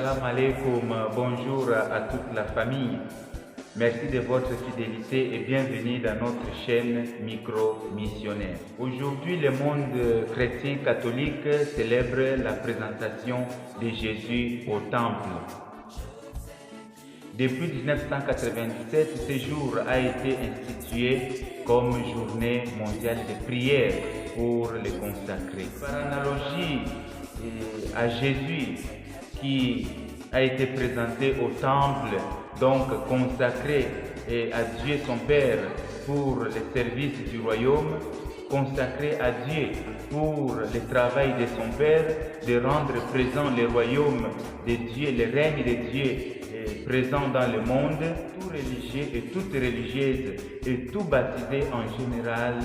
Salam alaikum, bonjour à toute la famille. Merci de votre fidélité et bienvenue dans notre chaîne Micro Missionnaire. Aujourd'hui, le monde chrétien catholique célèbre la présentation de Jésus au temple. Depuis 1997, ce jour a été institué comme journée mondiale de prière pour les consacrés. Par analogie à Jésus qui a été présenté au temple, donc consacré à Dieu son Père pour le service du royaume, consacré à Dieu pour le travail de son Père, de rendre présent le royaume de Dieu, le règne de Dieu présent dans le monde. Tout religieux et toute religieuse et tout baptisé en général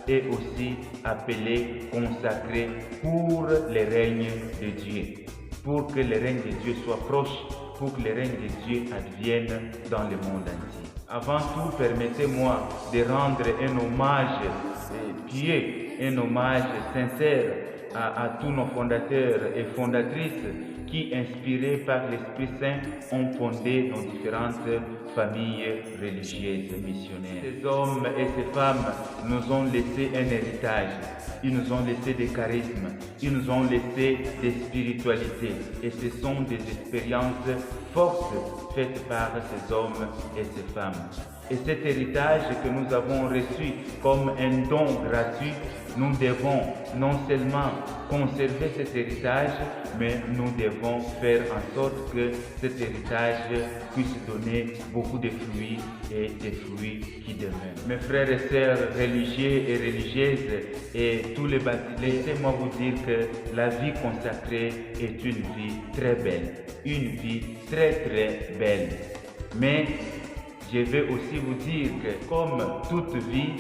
est aussi appelé, consacré pour le règne de Dieu, pour que le règne de Dieu soit proche, pour que le règne de Dieu advienne dans le monde entier. Avant tout, permettez-moi de rendre un hommage pieux, un hommage sincère à tous nos fondateurs et fondatrices qui, inspirés par l'Esprit Saint, ont fondé nos différentes familles religieuses missionnaires. Ces hommes et ces femmes nous ont laissé un héritage, ils nous ont laissé des charismes, ils nous ont laissé des spiritualités, et ce sont des expériences fortes faites par ces hommes et ces femmes. Et cet héritage que nous avons reçu comme un don gratuit, nous devons non seulement conserver cet héritage, mais nous devons faire en sorte que cet héritage puisse donner beaucoup de fruits et des fruits qui demeurent. Mes frères et sœurs religieux et religieuses et tous les baptisés, laissez-moi vous dire que la vie consacrée est une vie très belle, une vie très belle. Mais je vais aussi vous dire que comme toute vie,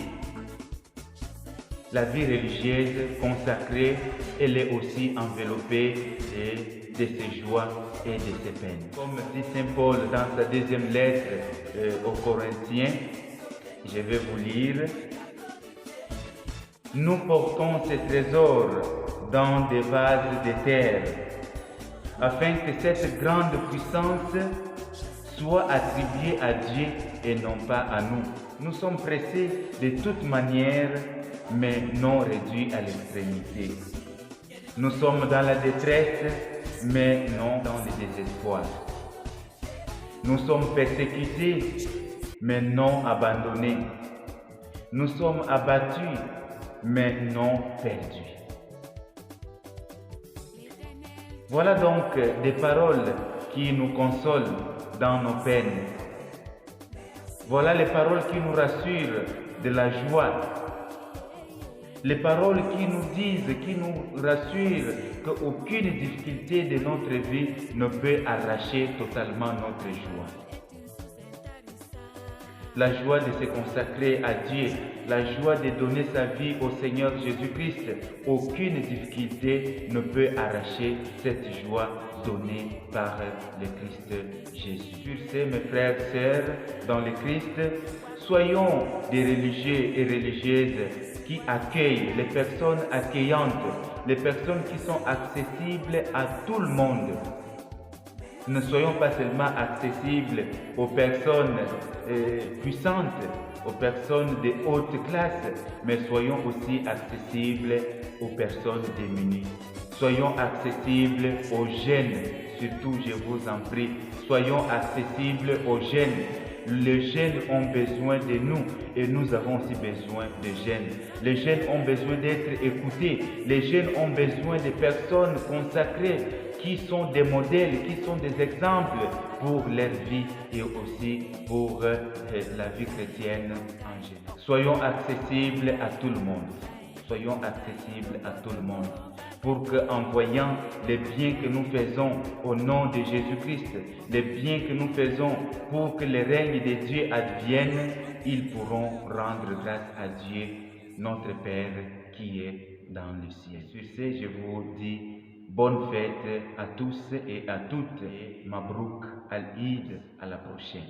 la vie religieuse consacrée, elle est aussi enveloppée de ses joies et de ses peines. Comme dit Saint Paul dans sa deuxième lettre aux Corinthiens, je vais vous lire. Nous portons ces trésors dans des vases de terre, afin que cette grande puissance soit attribuée à Dieu et non pas à nous. Nous sommes pressés de toute manière, mais non réduits à l'extrémité. Nous sommes dans la détresse, mais non dans le désespoir. Nous sommes persécutés, mais non abandonnés. Nous sommes abattus, mais non perdus. Voilà donc des paroles qui nous consolent dans nos peines. Voilà les paroles qui nous rassurent de la joie. Les paroles qui nous disent, qui nous rassurent qu'aucune difficulté de notre vie ne peut arracher totalement notre joie. La joie de se consacrer à Dieu, la joie de donner sa vie au Seigneur Jésus-Christ. Aucune difficulté ne peut arracher cette joie donnée par le Christ Jésus. Sur ce, mes frères et sœurs, dans le Christ, soyons des religieux et religieuses qui accueillent, les personnes accueillantes, les personnes qui sont accessibles à tout le monde. Ne soyons pas seulement accessibles aux personnes puissantes, aux personnes de haute classe, mais soyons aussi accessibles aux personnes démunies. Soyons accessibles aux jeunes, surtout je vous en prie, soyons accessibles aux jeunes. Les jeunes ont besoin de nous et nous avons aussi besoin de jeunes. Les jeunes ont besoin d'être écoutés. Les jeunes ont besoin de personnes consacrées qui sont des modèles, qui sont des exemples pour leur vie et aussi pour la vie chrétienne en général. Soyons accessibles à tout le monde. Soyons accessibles à tout le monde, pour qu'en voyant les biens que nous faisons au nom de Jésus-Christ, les biens que nous faisons pour que le règne de Dieu advienne, ils pourront rendre grâce à Dieu, notre Père qui est dans le ciel. Sur ce, je vous dis bonne fête à tous et à toutes et Mabrouk al-Eid, à la prochaine.